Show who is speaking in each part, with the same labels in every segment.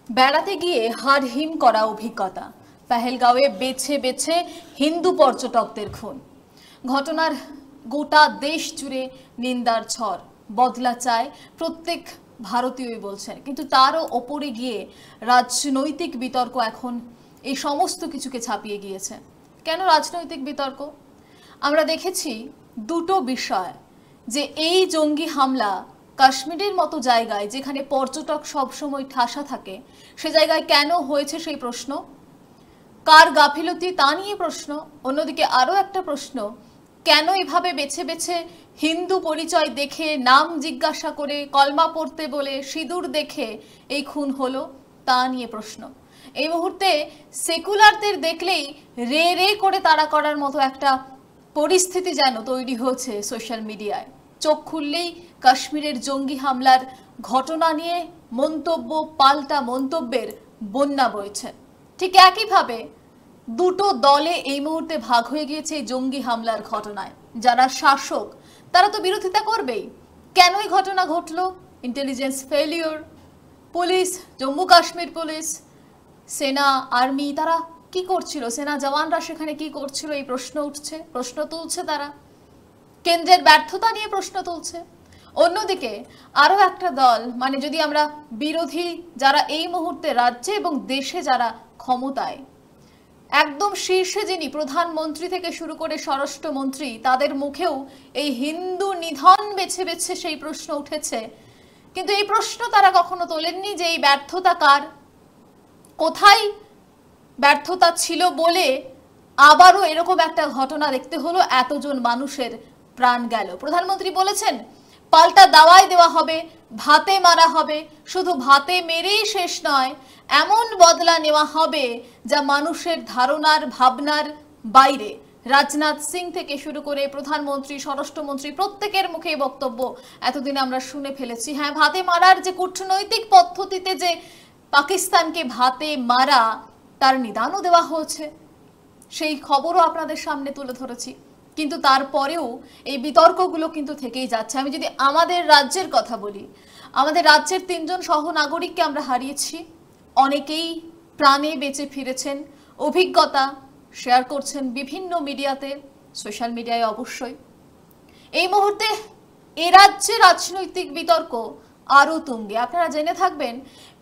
Speaker 1: বেড়াতে গিয়ে হাড় হিম করা অভিজ্ঞতা, পেহেলগাঁওয়ে বেছে বেছে হিন্দু পর্যটকদের খুন। ঘটনার গোটা দেশ জুড়ে নিন্দার ঝড়। বদলা চায় প্রত্যেক ভারতীয়ই বলছেন, কিন্তু তারও ওপরে গিয়ে রাজনৈতিক বিতর্ক এখন এই সমস্ত কিছুকে ছাপিয়ে গিয়েছে। কেন রাজনৈতিক বিতর্ক? আমরা দেখেছি দুটো বিষয়, যে এই জঙ্গি হামলা কাশ্মীরের মতো জায়গায় যেখানে পর্যটক সবসময় ঠাসা থাকে, সে জায়গায় কেন হয়েছে সেই প্রশ্ন, কার গাফিলতি তা নিয়ে প্রশ্ন। অন্যদিকে আরও একটা প্রশ্ন, কেন এভাবে বেছে বেছে হিন্দু পরিচয় দেখে, নাম জিজ্ঞাসা করে, কলমা পড়তে বলে, সিঁদুর দেখে এই খুন হলো তা নিয়ে প্রশ্ন। এই মুহূর্তে সেকুলারদের দেখলেই রে রে করে তাড়া করার মতো একটা পরিস্থিতি যেন তৈরি হয়েছে সোশ্যাল মিডিয়ায়। চোখ খুললেই কাশ্মীরের জঙ্গি হামলার ঘটনা নিয়ে মন্তব্য, পাল্টা মন্তব্যের বন্যা বইছে। ঠিক একইভাবে দুটো দলে এই মুহূর্তে ভাগ হয়ে গিয়েছে এই জঙ্গি হামলার ঘটনায়। যারা শাসক তারা তো বিরোধিতা করবেই। কেন এই ঘটনা ঘটলো? Intelligence failure, police, Jammu Kashmir police, সেনা, আর্মি তারা কি করছিল, সেনা জওয়ানরা সেখানে কি করছিল, এই প্রশ্ন উঠছে, প্রশ্ন তুলছে তারা। কেন্দ্রের ব্যর্থতা নিয়ে প্রশ্ন তুলছে। অন্যদিকে আরো একটা দল, মানে যদি আমরা বিরোধী যারা এই মুহূর্তে রাজ্যে এবং দেশে যারা ক্ষমতায়, একদম শীর্ষে যিনি, প্রধানমন্ত্রী থেকে শুরু করে স্বরাষ্ট্রমন্ত্রী, তাদের মুখেও এই হিন্দু নিধন বেছে বেছে সেই প্রশ্ন উঠেছে। কিন্তু এই প্রশ্ন তারা কখনো তোলেননি যে এই ব্যর্থতা কার, কোথায় ব্যর্থতা ছিল বলে আবারও এরকম একটা ঘটনা দেখতে হলো, এতজন মানুষের প্রাণ গেল। প্রধানমন্ত্রী বলেছেন পাল্টা দাওয়াই দেওয়া হবে, ভাতে মারা হবে, শুধু ভাতে মেরেই শেষ নয়, এমন বদলা নেওয়া হবে যা মানুষের ধারণার ভাবনার বাইরে। রাজনাথ সিং থেকে শুরু করে প্রধানমন্ত্রী, স্বরাষ্ট্রমন্ত্রী প্রত্যেকের মুখে বক্তব্য এতদিন আমরা শুনে ফেলেছি। হ্যাঁ, ভাতে মারার যে কূটনৈতিক পদ্ধতিতে যে পাকিস্তানকে ভাতে মারা, তার নিদানও দেওয়া হয়েছে, সেই খবরও আপনাদের সামনে তুলে ধরেছি। কিন্তু তারপরেও এই বিতর্কগুলো কিন্তু থেকেই যাচ্ছে। আমি যদি আমাদের রাজ্যের কথা বলি, আমাদের রাজ্যের 3 জন সহনাগরিককে আমরা হারিয়েছি। অনেকেই প্রাণে বেঁচে ফিরেছেন, অভিজ্ঞতা শেয়ার করছেন বিভিন্ন মিডিয়াতে, সোশ্যাল মিডিয়ায় অবশ্যই। এই মুহূর্তে এ রাজ্যে রাজনৈতিক বিতর্ক আরও তুঙ্গে। আপনারা জেনে থাকবেন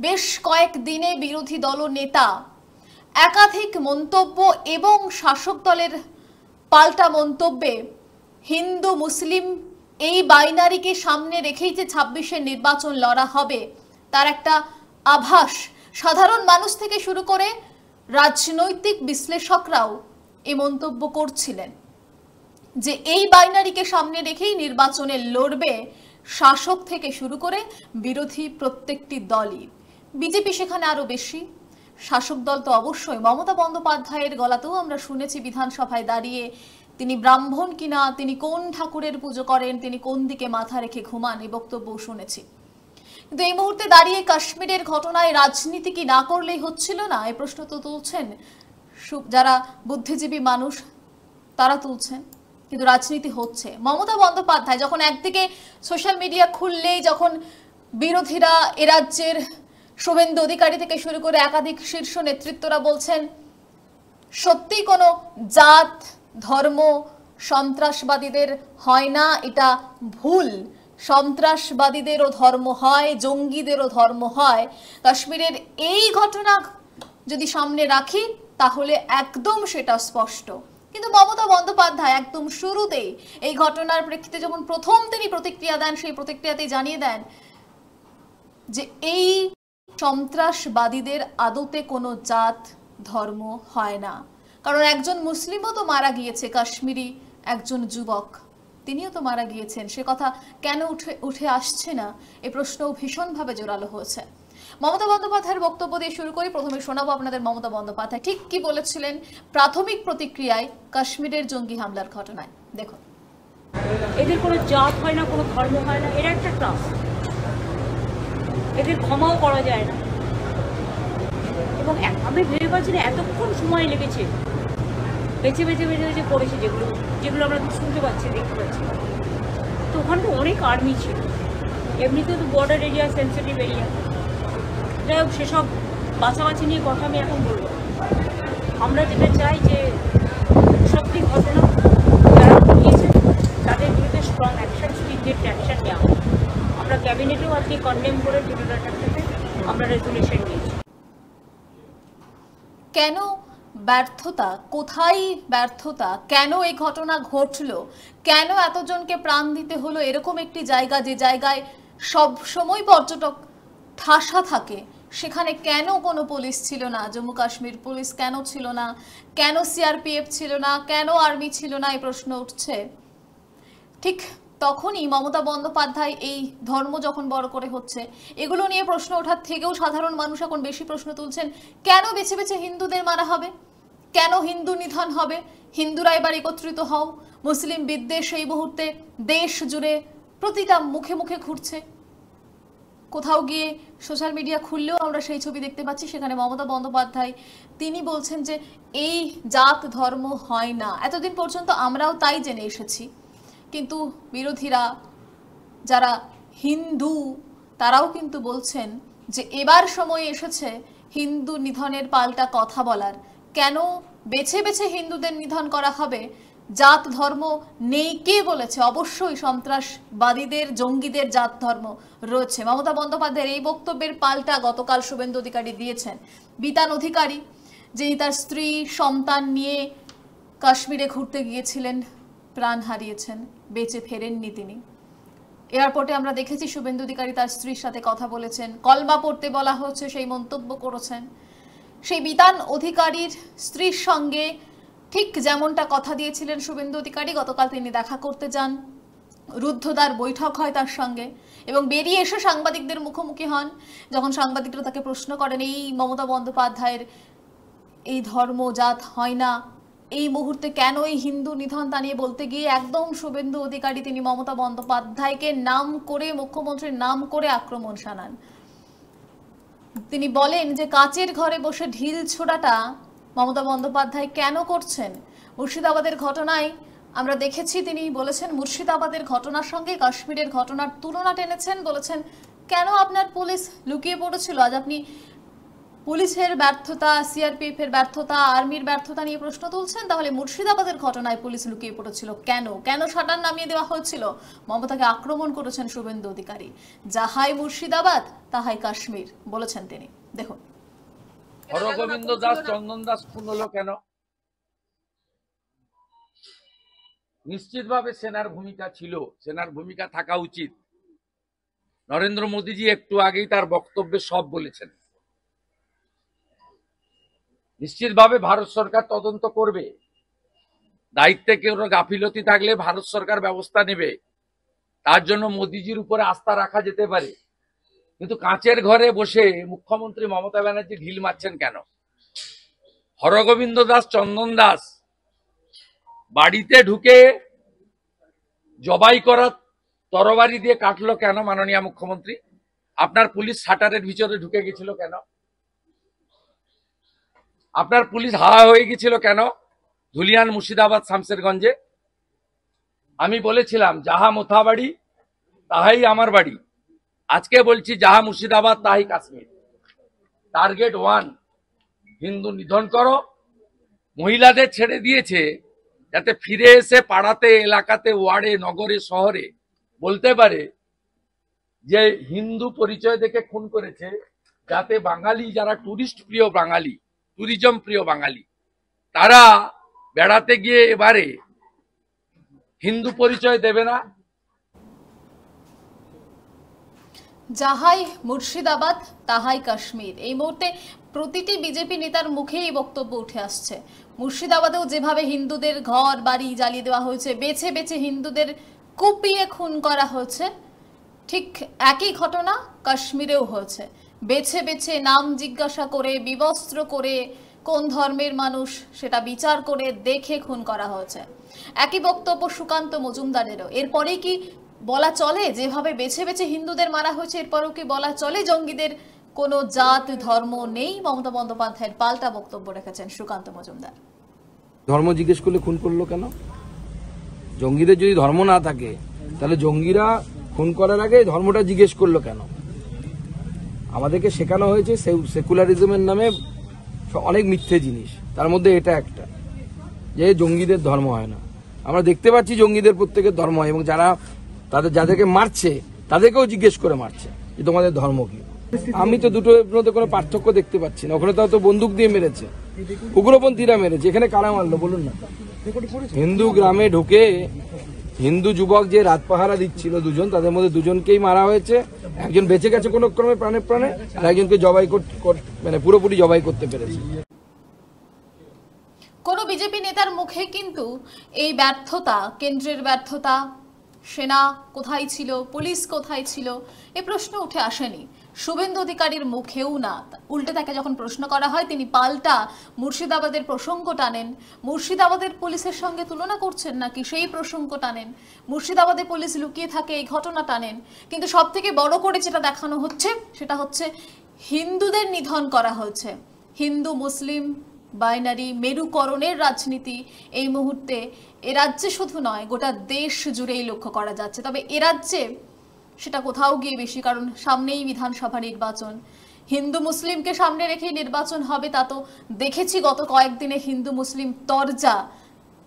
Speaker 1: বেশ কয়েক দিনে বিরোধী দলনেতা একাধিক মন্তব্য এবং শাসক দলের পাল্টা মন্তব্যে হিন্দু মুসলিম এই বাইনারিকে সামনে রেখেই যে 26-এর নির্বাচন লড়া হবে তার একটা আভাস সাধারণ মানুষ থেকে শুরু করে রাজনৈতিক বিশ্লেষকরাও এই মন্তব্য করছিলেন, যে এই বাইনারিকে সামনে রেখেই নির্বাচনে লড়বে শাসক থেকে শুরু করে বিরোধী প্রত্যেকটি দলই। বিজেপি সেখানে আরো বেশি, শাসক দল তো অবশ্যই। মমতা বন্দ্যোপাধ্যায়ের গলাতেও আমরা শুনেছি বিধানসভায় দাঁড়িয়ে তিনি ব্রাহ্মণ কিনা, তিনি কোন ঠাকুরের পুজো করেন, তিনি কোন দিকে মাথা রেখে ঘুমান, এই বক্তব্য শুনেছি। কিন্তু এই মুহূর্তে দাঁড়িয়ে কাশ্মীরের ঘটনায় রাজনীতি কি না করলেই হচ্ছিল না, এই প্রশ্ন তো তুলছেন যারা বুদ্ধিজীবী মানুষ, তারা তুলছেন। কিন্তু রাজনীতি হচ্ছে। মমতা বন্দ্যোপাধ্যায় যখন একদিকে সোশ্যাল মিডিয়া খুললেই যখন বিরোধীরা এ রাজ্যের শুভেন্দু অধিকারী থেকে শুরু করে একাধিক শীর্ষ নেতৃত্বরা বলছেন সত্যি কোনো জাত ধর্ম সন্ত্রাসবাদীদের হয় না, এটা ভুল, সন্ত্রাসবাদীদেরও ধর্ম হয়, জঙ্গিদেরও ধর্ম হয়। কাশ্মীরের এই ঘটনা যদি সামনে রাখি তাহলে একদম সেটা স্পষ্ট। কিন্তু মমতা বন্দ্যোপাধ্যায় একদম শুরুতেই এই ঘটনার প্রেক্ষিতে যখন প্রথম তিনি প্রতিক্রিয়া দেন, সেই প্রতিক্রিয়াতেই জানিয়ে দেন যে এই সন্ত্রাসবাদীদের আদতে কোনো জাত ধর্ম হয় না। কারণ একজন মুসলিমও তো মারা গিয়েছে, কাশ্মীরি একজন যুবক, তিনিও তো মারা গিয়েছেন। সে কথা কেন উঠে আসছে না, এই প্রশ্নও ভীষণভাবে জোরালো হয়েছে। মমতা বন্দ্যোপাধ্যায়ের বক্তব্য দিয়ে শুরু করি। প্রথমে শোনাবো আপনাদের মমতা বন্দ্যোপাধ্যায় ঠিক কি বলেছিলেন প্রাথমিক প্রতিক্রিয়ায় কাশ্মীরের জঙ্গি হামলার ঘটনায়। দেখুন,
Speaker 2: এদের কোনো জাত হয় না, কোনো ধর্ম হয় না, এরা একটা ক্লাস, এদের ক্ষমাও করা যায় না। এবং আমি ভেবে পাচ্ছি না এতক্ষণ সময় লেগেছে বেছে বেছে বেছে বেছে করেছে, যেগুলো যেগুলো আমরা শুনতে পাচ্ছি, দেখতে পাচ্ছি। তো ওখানে তো অনেক আর্মি ছিল, এমনিতেও তো বর্ডার এরিয়া, সেন্সিটিভ এরিয়া। যাই হোক, সেসব বাছাবাছি নিয়ে কথা আমি এখন বলবো। আমরা যেটা চাই যে সত্যি ঘটনা যারা ঘটিয়েছে তাদের বিরুদ্ধে স্ট্রং অ্যাকশন, স্ট্রিকজেন্ট অ্যাকশন নেওয়া। আমরা ক্যাবিনেটেও আজকে কন্ডেম করে ট্রিব্যুনালটাতে আমরা রেজুলেশন নিয়েছি।
Speaker 1: কেন ব্যর্থতা, কোথায় ব্যর্থতা, কেন এই ঘটনা ঘটলো, কেন এতজনকে প্রাণ দিতে হলো এরকম একটি জায়গা যে জায়গায় সব সময় পর্যটক ঠাসা থাকে, সেখানে কেন কোনো পুলিশ ছিল না? জম্মু কাশ্মীর পুলিশ কেন ছিল না? কেন সিআরপিএফ ছিল না? কেন আর্মি ছিল না? এই প্রশ্ন উঠছে। ঠিক তখনই মমতা বন্দ্যোপাধ্যায় এই ধর্ম যখন বড় করে হচ্ছে, এগুলো নিয়ে প্রশ্ন ওঠার থেকেও সাধারণ মানুষ এখন বেশি প্রশ্ন তুলছেন, কেন বেছে বেছে হিন্দুদের মারা হবে, কেন হিন্দু নিধন হবে, হিন্দুরা এবার একত্রিত হও। মুসলিম বিদ্বেষ এই মুহূর্তে দেশ জুড়ে প্রতিটা মুখে মুখে ঘুরছে। কোথাও গিয়ে সোশ্যাল মিডিয়া খুললেও আমরা সেই ছবি দেখতে পাচ্ছি, সেখানে মমতা বন্দ্যোপাধ্যায় তিনি বলছেন যে এই জাত ধর্ম হয় না। এতদিন পর্যন্ত আমরাও তাই জেনে এসেছি, কিন্তু বিরোধীরা যারা হিন্দু তারাও কিন্তু বলছেন যে এবার সময় এসেছে হিন্দু নিধনের পাল্টা কথা বলার। কেন বেছে বেছে হিন্দুদের নিধন করা হবে? জাত ধর্ম নেই কে বলেছে? অবশ্যই সন্ত্রাসবাদীদের, জঙ্গিদের জাত ধর্ম রয়েছে। মমতা বন্দ্যোপাধ্যায়ের এই বক্তব্যের পাল্টা গতকাল শুভেন্দু অধিকারী দিয়েছেন। বিতান অধিকারী, যিনি তার স্ত্রী সন্তান নিয়ে কাশ্মীরে ঘুরতে গিয়েছিলেন, প্রাণ হারিয়েছেন, বেঁচে ফেরেননি তিনি। এয়ারপোর্টে আমরা দেখেছি শুভেন্দু অধিকারী তার স্ত্রীর সাথে কথা বলেছেন, কলমা পড়তে বলা হচ্ছে সেই মন্তব্য করেছেন। সেই বিতান অধিকারীর স্ত্রীর সঙ্গে ঠিক যেমনটা কথা দিয়েছিলেন শুভেন্দু অধিকারী, গতকাল তিনি দেখা করতে যান, রুদ্ধদ্বার বৈঠক হয় তার সঙ্গে এবং বেরিয়ে এসে সাংবাদিকদের মুখোমুখি হন। যখন সাংবাদিকরা তাকে প্রশ্ন করেন এই মমতা বন্দ্যোপাধ্যায়ের এই ধর্ম জাত হয় না, এই মুহূর্তে কেন এই হিন্দু নিধন, তা নিয়ে বলতে গিয়ে একদম শুভেন্দু অধিকারী তিনি মমতা বন্দ্যোপাধ্যায়কে নাম করে, মুখ্যমন্ত্রীর নাম করে আক্রমণ শানান। তিনি বলেন যে কাচের ঘরে বসে ঢিল ছোড়াটা মমতা বন্দ্যোপাধ্যায় কেন করছেন? মুর্শিদাবাদের ঘটনায় আমরা দেখেছি তিনি বলেছেন মুর্শিদাবাদের ঘটনার সঙ্গে কাশ্মীরের ঘটনার তুলনা টেনেছেন, বলেছেন কেন আপনার পুলিশ লুকিয়ে পড়েছিল? আজ আপনি পুলিশের ব্যর্থতা, সিআরপিএফ এর ব্যর্থতা, আর্মির ব্যর্থতা নিয়ে প্রশ্ন তুলছেন, তাহলে মুর্শিদাবাদের ঘটনায় পুলিশ লুকিয়ে পড়েছিল কেন? কেন শাটার নামিয়ে দেওয়া হয়েছিল? মমতাকে আক্রমণ করেছেন শুভেন্দু অধিকারী। যাহাই মুর্শিদাবাদ তাহাই কাশ্মীর বলেছেন তিনি। দেখুন,
Speaker 3: হরগোবিন্দ দাস, চন্দন দাস খুন হলো কেন? নিশ্চিতভাবে সেনার ভূমিকা ছিল, সেনার ভূমিকা থাকা উচিত। নরেন্দ্র মোদীজি একটু আগেই তার বক্তব্যে সব বলেছেন। নিশ্চিতভাবে ভারত সরকার তদন্ত করবে, দায়িত্বে কেউ গাফিলতি থাকলে ভারত সরকার ব্যবস্থা নেবে, তার জন্য মোদীজির উপরে আস্থা রাখা যেতে পারে। কিন্তু কাঁচের ঘরে বসে মুখ্যমন্ত্রী মমতা ব্যানার্জি ঢিল মারছেন কেন? হরগোবিন্দ দাস, চন্দন দাস বাড়িতে ঢুকে জবাই করা তরবারি দিয়ে কাটলো কেন মাননীয় মুখ্যমন্ত্রী? আপনার পুলিশ শাটারের ভিতরে ঢুকে গেছিল কেন? আপনার পুলিশ হাওয়া হয়ে গেছিল কেন ধুলিয়ান, মুর্শিদাবাদ, শামসেরগঞ্জে? আমি বলেছিলাম যাহা মোথা বাড়ি তাহাই আমার বাড়ি। আজকে বলছি যাহা মুর্শিদাবাদ তাহাই কাশ্মীর। টার্গেট 1, হিন্দু নিধন করো। মহিলাদের ছেড়ে দিয়েছে যাতে ফিরে এসে পাড়াতে, এলাকাতে, ওয়ার্ডে, নগরে, শহরে বলতে পারে যে হিন্দু পরিচয় দেখে খুন করেছে, যাতে বাঙালি যারা টুরিস্ট প্রিয় বাঙালি, ট্যুরিজম প্রিয় বাঙালি, তারা বেড়াতে গিয়ে এবারে হিন্দু পরিচয় দেবে না।
Speaker 1: যাহাই মুর্শিদাবাদ তাহাই কাশ্মীর, এই মুহূর্তে প্রতিটি বিজেপি নেতার মুখে এই বক্তব্য উঠে আসছে। মুর্শিদাবাদেও যেভাবে হিন্দুদের ঘর বাড়ি জ্বালিয়ে দেওয়া হয়েছে, বেছে বেছে হিন্দুদের কুপিয়ে খুন করা হয়েছে, ঠিক একই ঘটনা কাশ্মীরেও হয়েছে। বেছে বেছে নাম জিজ্ঞাসা করে, বিবস্ত্র করে, কোন ধর্মের মানুষ সেটা বিচার করে দেখে খুন করা হয়েছে। একই বক্তব্য সুকান্ত মজুমদারেরও। এরপরেই কি বলা চলে যেভাবে বেছে বেছে হিন্দুদের মারা হয়েছে, এরপরেও কি বলা চলে জঙ্গিদের কোনো জাত ধর্ম নেই? মমতা বন্দ্যোপাধ্যায়ের পাল্টা বক্তব্য রেখেছেন সুকান্ত মজুমদার।
Speaker 4: ধর্ম জিজ্ঞেস করলে খুন করলো কেন? জঙ্গিদের যদি ধর্ম না থাকে তাহলে জঙ্গিরা খুন করার আগে ধর্মটা জিজ্ঞেস করলো কেন? আমাদেরকে শেখানো হয়েছে সেকুলারিজমের নামে অনেক মিথ্যে জিনিস, তার মধ্যে এটা একটা যে জঙ্গিদের ধর্ম হয় না। আমরা দেখতে পাচ্ছি জঙ্গিদের প্রত্যেকের ধর্ম হয়, এবং যাদেরকে মারছে তাদেরকেও জিজ্ঞেস করে মারছে যে তোমাদের ধর্ম কি। আমি তো দুটোর মধ্যে কোনো পার্থক্য দেখতে পাচ্ছি না। ওখানে তো বন্দুক দিয়ে মেরেছে, উগ্রপন্থীরা মেরেছে, এখানে কারা মারলো বলুন না? হিন্দু গ্রামে ঢুকে হিন্দু যুবক যে রাত পাহারা দিচ্ছিল দুজন, তাদের মধ্যে দুজনকেই মারা হয়েছে। একজন বেঁচে গেছে কোনো ক্রমে প্রাণে প্রাণে, আর একজনকে জবাই মানে পুরোপুরি জবাই করতে পেরেছে।
Speaker 1: কোন বিজেপি নেতার মুখে কিন্তু এই ব্যর্থতা, কেন্দ্রের ব্যর্থতা, সেনা কোথায় ছিল, পুলিশ কোথায় ছিল, এই প্রশ্ন উঠে আসেনি। শুভেন্দু অধিকারীর মুখেও না। উল্টে তাকে যখন প্রশ্ন করা হয় তিনি পাল্টা মুর্শিদাবাদের প্রসঙ্গ টানেন। মুর্শিদাবাদের পুলিশের সঙ্গে তুলনা করছেন নাকি সেই প্রসঙ্গ টানেন। মুর্শিদাবাদে পুলিশ লুকিয়ে থাকে এই ঘটনা টানেন। কিন্তু সব থেকে বড় করে যেটা দেখানো হচ্ছে সেটা হচ্ছে হিন্দুদের নিধন করা হয়েছে। হিন্দু মুসলিম বাইনারি মেরুকরণের রাজনীতি এই মুহূর্তে এ রাজ্যে শুধু নয় গোটা দেশ জুড়েই লক্ষ্য করা যাচ্ছে। তবে এ রাজ্যে সেটা কোথাও গিয়ে বেশি, কারণ সামনেই বিধানসভা নির্বাচন। হিন্দু মুসলিমকে সামনে রেখেই নির্বাচন হবে তা তো দেখেছি গত কয়েকদিনে। হিন্দু মুসলিম তরজা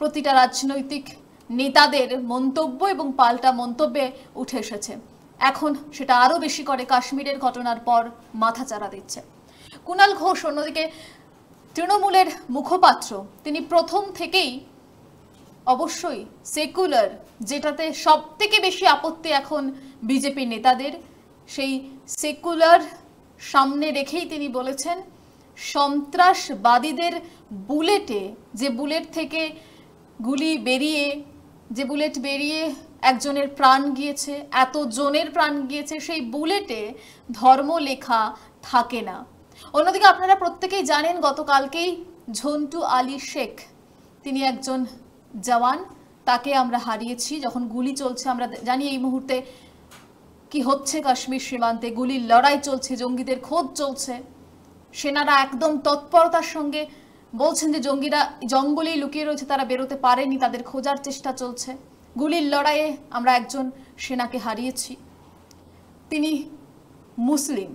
Speaker 1: প্রতিটা রাজনৈতিক নেতাদের মন্তব্য এবং পাল্টা মন্তব্যে উঠে এসেছে। এখন সেটা আরো বেশি করে কাশ্মীরের ঘটনার পর মাথাচাড়া দিচ্ছে। কুণাল ঘোষ অন্যদিকে তৃণমূলের মুখপাত্র, তিনি প্রথম থেকেই অবশ্যই সেকুলার, যেটাতে সব থেকে বেশি আপত্তি এখন বিজেপি নেতাদের, সেই সেকুলার সামনে রেখেই তিনি বলেছেন সন্ত্রাসবাদীদের বুলেটে, যে বুলেট থেকে গুলি বেরিয়ে, যে বুলেট বেরিয়ে একজনের প্রাণ গিয়েছে, এতজনের প্রাণ গিয়েছে, সেই বুলেটে ধর্ম লেখা থাকে না। অন্যদিকে আপনারা প্রত্যেকেই জানেন গতকালকেই ঝন্টু আলী শেখ, তিনি একজন জওয়ান, তাকে আমরা হারিয়েছি। যখন গুলি চলছে, আমরা জানি এই মুহূর্তে কি হচ্ছে কাশ্মীর সীমান্তে, গুলির লড়াই চলছে, জঙ্গিদের খোঁজ চলছে। সেনারা একদম তৎপরতার সঙ্গে বলছেন যে জঙ্গিরা জঙ্গলেই লুকিয়ে রয়েছে, তারা বেরোতে পারেনি, তাদের খোঁজার চেষ্টা চলছে। গুলির লড়াইয়ে আমরা একজন সেনাকে হারিয়েছি, তিনি মুসলিম।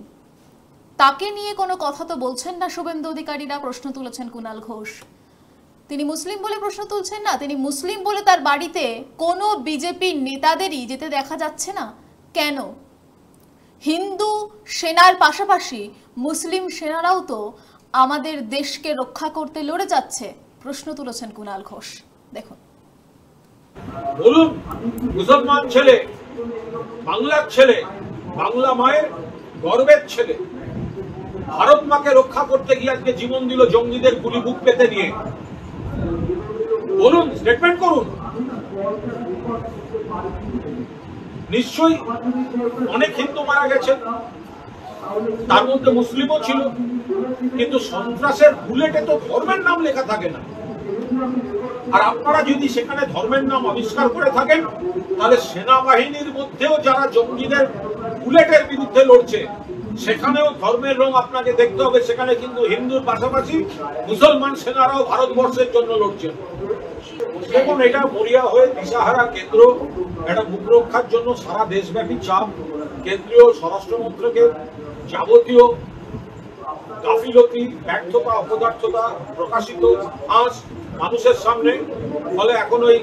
Speaker 1: তাকে নিয়ে কোনো কথা তো বলছেন না শুভেন্দু অধিকারীরা। প্রশ্ন তুলেছেন কুণাল ঘোষ, তিনি মুসলিম বলে প্রশ্ন তুলছেন না। তিনি মুসলিম বলে তার বাড়িতে কোনো বিজেপি নেতাদেরই যেতে দেখা যাচ্ছে না। কেন? হিন্দু সেনার পাশাপাশি মুসলিম সেনারাও তো আমাদের দেশকে রক্ষা করতে লড়ে যাচ্ছে। প্রশ্ন তুলেছেন কুণাল ঘোষ, দেখুন।
Speaker 5: বলুন, মুসলমান ছেলে, বাংলার ছেলে, বাংলা মায়ের গর্বের ছেলে, ভারত মাকে রক্ষা করতে গিয়ে আজকে জীবন দিল জঙ্গিদের গুলি বুক পেতে নিয়ে। বলুন, স্টেটমেন্ট করুন। নিশ্চয়ই অনেক হিন্দু মারা গেছে, তার মধ্যে মুসলিমও ছিল, কিন্তু সন্ত্রাসের বুলেটে তো ধর্মের নাম লেখা থাকে না। আর আপনারা যদি সেখানে ধর্মের নাম আবিষ্কার করে থাকেন, তাহলে সেনাবাহিনীর মধ্যেও যারা জঙ্গিদের বুলেটের বিরুদ্ধে লড়ছে, সেখানেও ধর্মের রং আপনাকে দেখতে হবে। সেখানে কিন্তু হিন্দুর পাশাপাশি মুসলমান সেনারাও ভারতবর্ষের জন্য লড়ছেন। দেখুন, এটা মরিয়া হয়ে দিশাহারা কেন্দ্র, একটা মুখ রক্ষার জন্য সারা দেশব্যাপী চাপ, কেন্দ্রীয় স্বরাষ্ট্রমন্ত্রকের যাবতীয় গাফিলতি, ব্যর্থতা, অপদার্থতা প্রকাশিত আজ মানুষের সামনে। ফলে এখন ওই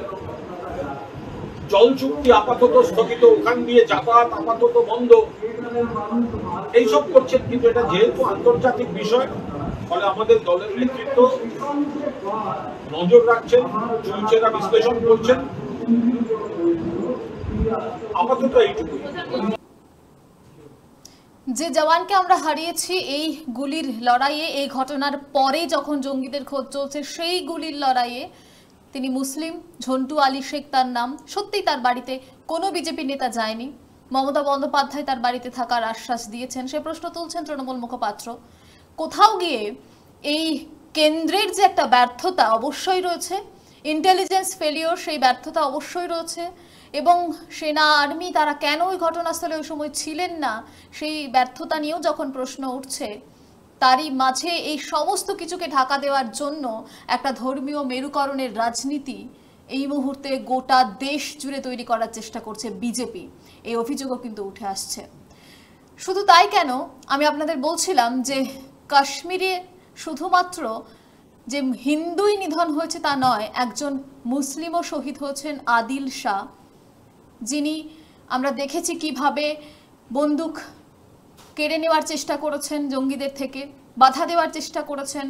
Speaker 5: জল চুক্তি আপাতত স্থগিত, ওখান দিয়ে যাতায়াত আপাতত বন্ধ, এইসব করছেন। কিন্তু এটা যেহেতু আন্তর্জাতিক বিষয়, ফলে আমাদের দলের নেতৃত্ব নজর রাখছেন, চুলচেরা বিশ্লেষণ করছেন। আপাতত এইটুকু।
Speaker 1: যে জওয়ানকে আমরা হারিয়েছি এই গুলির লড়াইয়ে, এই ঘটনার পরে যখন জঙ্গিদের খোঁজ চলছে, সেই গুলির লড়াইয়ে তিনি মুসলিম, ঝন্টু আলী শেখ তার নাম। সত্যিই তার বাড়িতে কোনো বিজেপি নেতা যায়নি। মমতা বন্দ্যোপাধ্যায় তার বাড়িতে থাকার আশ্বাস দিয়েছেন। সে প্রশ্ন তুলছেন তৃণমূল মুখপাত্র। কোথাও গিয়ে এই কেন্দ্রের যে একটা ব্যর্থতা অবশ্যই রয়েছে, ইন্টেলিজেন্স ফেলিওর, সেই ব্যর্থতা অবশ্যই রয়েছে। এবং সেনা আর্মি তারা কেন ওই ঘটনাস্থলে ওই সময় ছিলেন না, সেই ব্যর্থতা নিয়েও যখন প্রশ্ন উঠছে, তারই মাঝে এই সমস্ত কিছুকে ঢাকা দেওয়ার জন্য একটা ধর্মীয় মেরুকরণের রাজনীতি এই মুহূর্তে গোটা দেশ জুড়ে তৈরি করার চেষ্টা করছে বিজেপি। এই অভিযোগও কিন্তু উঠে আসছে। শুধু তাই কেন, আমি আপনাদের বলছিলাম যে কাশ্মীরে শুধুমাত্র যে হিন্দুই নিধন হয়েছে তা নয়, একজন মুসলিমও শহীদ হয়েছেন, আদিল শাহ, যিনি আমরা দেখেছি কিভাবে বন্দুক কেড়ে নেওয়ার চেষ্টা করেছেন জঙ্গিদের থেকে, বাধা দেওয়ার চেষ্টা করেছেন,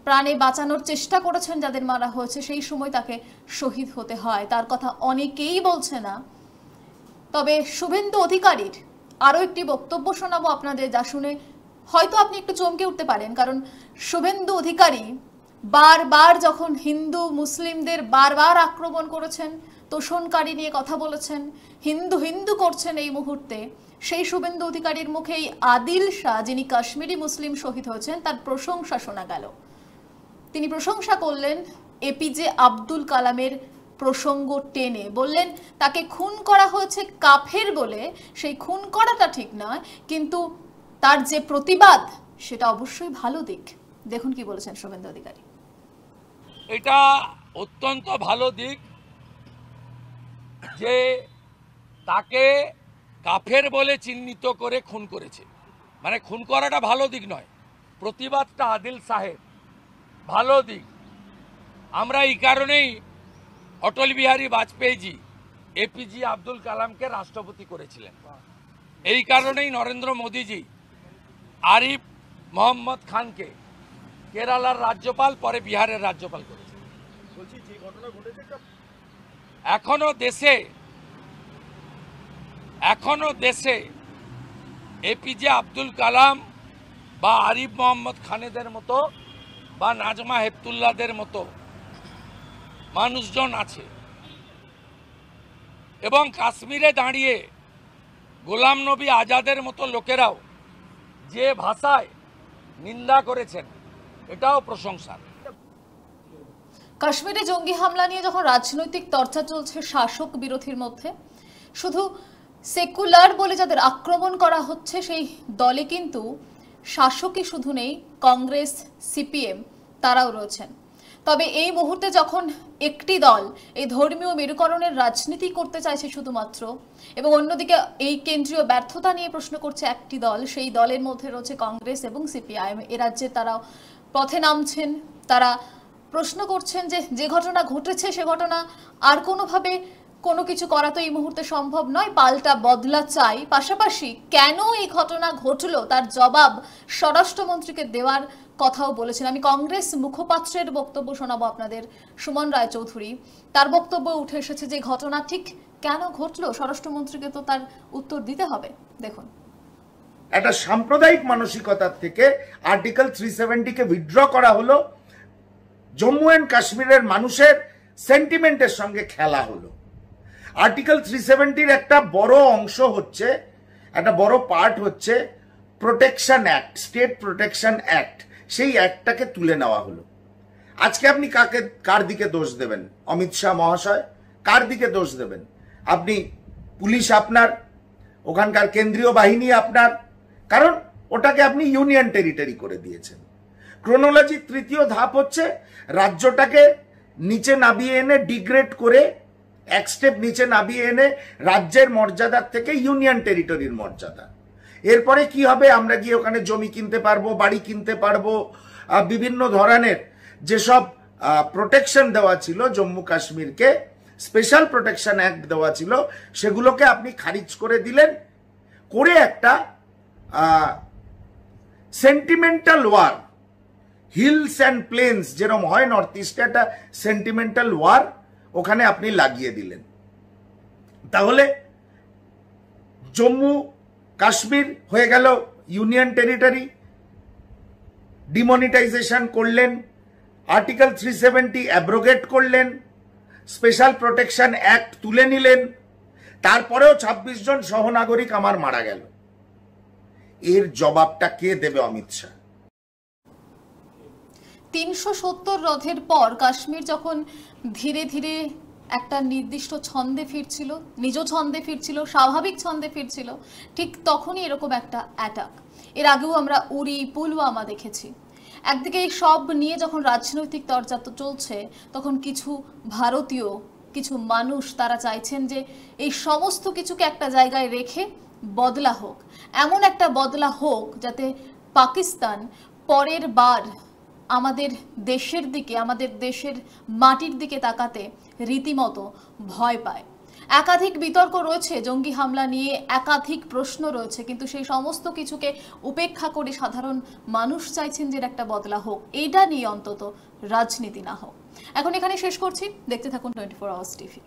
Speaker 1: প্রাণে বাঁচানোর চেষ্টা করেছেন যাদের মারা হয়েছে, সেই সময় তাকে শহীদ হতে হয়। তার কথা অনেকেই বলছে না। তবে শুভেন্দু অধিকারীর আরও একটি বক্তব্য শোনাবো আপনাদের, যা শুনে হয়তো আপনি একটু চমকে উঠতে পারেন। কারণ শুভেন্দু অধিকারী বারবার যখন হিন্দু মুসলিমদের বারবার আক্রমণ করেছেন, তোষণকারী নিয়ে কথা বলেছেন, হিন্দু হিন্দু করছেন এই মুহূর্তে, সেই শুভেন্দু অধিকারীর মুখে এই আদিল শাহ, যিনি কাশ্মীরি মুসলিম শহীদ হয়েছেন, তার প্রশংসা শোনা গেল। তিনি প্রশংসা করলেন এপিজে আব্দুল কালামের প্রসঙ্গ টেনে, বললেন তাকে খুন করা হয়েছে কাফের বলে, সেই খুন করাটা ঠিক নয়, কিন্তু তার যে প্রতিবাদ সেটা অবশ্যই ভালো দিক। দেখুন কি বলেছেন শুভেন্দু অধিকারী।
Speaker 3: এটা অত্যন্ত ভালো দিক যে তাকে কাফের বলে চিহ্নিত করে খুন করেছে, মানে খুন করাটা ভালো দিক নয়, প্রতিবাদটা আদিল সাহেব ভালো দিক। আমরা এই কারণেই অটল বিহারী বাজপেয়ীজি এপিজে আব্দুল কালামকে রাষ্ট্রপতি করেছিলেন, এই কারণেই নরেন্দ্র মোদীজি আরিফ মোহাম্মদ খানকে কেরালার রাজ্যপাল, পরে বিহারের রাজ্যপাল করেছেন। এখনো দেশে এপিজে আব্দুল কালাম বা আরিফ মোহাম্মদ খানেদের মতো বা নাজমা হেপতুল্লাদের মতো মানুষজন আছে, এবং কাশ্মীরে দাঁড়িয়ে গোলাম নবী আজাদের মতো লোকেরাও যে ভাষায় নিন্দা করেছেন, এটাও প্রশংসার।
Speaker 1: কাশ্মীরে জঙ্গি হামলা নিয়ে যখন রাজনৈতিক চর্চা চলছে শাসক বিরোধীর মধ্যে, শুধু সেকুলার বলে যাদের আক্রমণ করা হচ্ছে সেই দলে কিন্তু শাসকই শুধু নেই, কংগ্রেস, সিপিএম তারাও রয়েছেন। তবে এই মুহূর্তে যখন একটি দল এই ধর্মীয় মেরুকরণের রাজনীতি করতে চাইছে শুধুমাত্র, এবং অন্যদিকে এই কেন্দ্রীয় ব্যর্থতা নিয়ে প্রশ্ন করছে একটি দল, সেই দলের মধ্যে রয়েছে কংগ্রেস এবং সিপিআইএম। এ রাজ্যে তারা পথে নামছেন, তারা প্রশ্ন করছেন যে যে ঘটনা ঘটেছে সে ঘটনা আর কোনোভাবে কোনো কিছু করা তো এই মুহূর্তে সম্ভব নয়, পাল্টা বদলা চাই। পাশাপাশি কেন এই ঘটনা ঘটলো তার জবাব স্বরাষ্ট্রমন্ত্রীকে দেওয়ার কথাও বলেছেন। আমি কংগ্রেস মুখপাত্রের বক্তব্য শোনাবো আপনাদের, সুমন রায়চৌধুরী। তার বক্তব্য উঠে এসেছে যে ঘটনা ঠিক কেন ঘটলো, স্বরাষ্ট্রমন্ত্রীকে তো তার উত্তর দিতে হবে। দেখুন,
Speaker 6: একটা সাম্প্রদায়িক মানসিকতার থেকে আর্টিকেল 370 কে উইথড্র করা হলো, জম্মু এন্ড কাশ্মীরের মানুষের সেন্টিমেন্টের সঙ্গে খেলা হলো। আর্টিকেল 370 একটা বড় অংশ হচ্ছে, একটা বড় পার্ট হচ্ছে protection act, state protection act, সেই অ্যাক্টটাকে তুলে নেওয়া হলো। আজকে আপনি কার দিকে দোষ দেবেন? অমিত শাহ মহাশয় কার দিকে দোষ দেবেন? আপনি পুলিশ আপনার, ওখানকার কেন্দ্রীয় বাহিনী আপনার, কারণ ওটাকে আপনি ইউনিয়ন টেরিটরি করে দিয়েছেন। ক্রোনোলজি তৃতীয় ধাপ হচ্ছে রাজ্যটাকে নিচে নামিয়ে এনে ডিগ্রেড করে, এক স্টেপ নিচে নামিয়ে এনে রাজ্যের মর্যাদার থেকে ইউনিয়ন টেরিটরির মর্যাদা। এরপরে কি হবে? আমরা গিয়ে ওখানে জমি কিনতে পারবো, বাড়ি কিনতে পারবো, বিভিন্ন ধরনের যেসব প্রোটেকশন দেওয়া ছিল জম্মু কাশ্মীরকে, স্পেশাল প্রোটেকশন অ্যাক্ট দেওয়া ছিল, সেগুলোকে আপনি খারিজ করে দিলেন, করে একটা sentimental war, hills and plains যেরকম হয় নর্থ ইস্টে, একটা সেন্টিমেন্টাল ওয়ার ওখানে আপনি লাগিয়ে দিলেন। তাহলে জম্মু কাশ্মীর হয়ে গেল ইউনিয়ন টেরিটরি, ডিমনিটাইজেশন করলেন, আর্টিকেল 370 অ্যাব্রোগেট করলেন, স্পেশাল প্রোটেকশন অ্যাক্ট তুলে নিলেন, তারপরেও 26 জন সহনাগরিক আমার মারা গেল। এর জবাবটা কে দেবে? অমিত শাহ।
Speaker 1: 370 রোধের পর কাশ্মীর যখন ধীরে ধীরে একটা নির্দিষ্ট ছন্দে ফিরছিল, নিজ ছন্দে ফিরছিল, স্বাভাবিক ছন্দে ফিরছিল, ঠিক তখনই এরকম একটা অ্যাটাক। এর আগেও আমরা উরি, পুলওয়ামা দেখেছি। একদিকে এই সব নিয়ে যখন রাজনৈতিক চর্চা চলছে, তখন কিছু ভারতীয়, কিছু মানুষ তারা চাইছেন যে এই সমস্ত কিছুকে একটা জায়গায় রেখে বদলা হোক, এমন একটা বদলা হোক যাতে পাকিস্তান পরের বার আমাদের দেশের দিকে, আমাদের দেশের মাটির দিকে তাকাতে রীতিমতো ভয় পায়। একাধিক বিতর্ক রয়েছে জঙ্গি হামলা নিয়ে, একাধিক প্রশ্ন রয়েছে, কিন্তু সেই সমস্ত কিছুকে উপেক্ষা করে সাধারণ মানুষ চাইছেন যে একটা বদলা হোক, এইটা নিয়ে অন্তত রাজনীতি না হোক। এখন এখানে শেষ করছি, দেখতে থাকুন 24 আওয়ার্স টিভি।